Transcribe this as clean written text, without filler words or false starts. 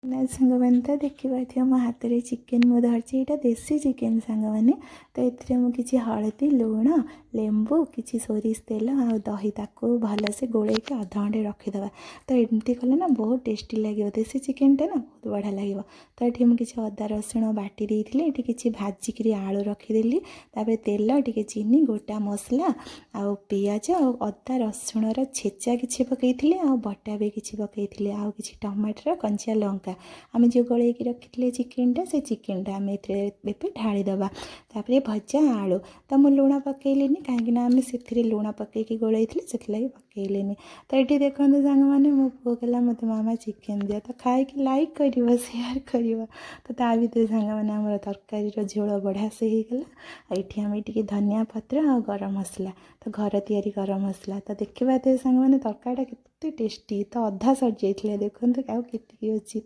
ना सांग मैंने तो देखिए मो हाथ में चिकेन मु धरती यहाँ देसी चिकेन सांग मैंने तो ये मुझे हलदी लुण लेंबू कि सोरिष तेल आ दही ताको भलसे गोल अधघंटे रखीदे तो एमती कले ना बहुत टेस्टी लगे देसी चिकेनटा ना बहुत बढ़िया लगे। तो ये मुझे अदा रसुण बाटी देती ये किसी भाजिक आलू रखीदेली तेल टी चीनी गोटा मसला आ पिज अदा रसुण छेचा कि पकई आ बटा भी कि पकई आ कि टमाटर कंचा लंका आम जो गोल रखी चिकेनटा से चिकेनटा आम ए ढाईदे तापर भजा आलू तो मुझे लुण पकईलिनी कहीं आम से लुण पकईकी गोल से पकईलिनी। तो ये देखते सांग मैंने मो पु कहला मत मामा चिकेन दिया तो खाई लाइक कर शेयर कर तो ता भर सांग मैंने आम तरकारी झोल बढ़िया से होगला। ये आम टे धनिया पत्र आ गरम मसला तो घर तैयारी गरम मसला तो देखा सांग मैंने तरकारीटा केते टेस्टी तो अधा सरी जाइए देखते आउ के अच्छी।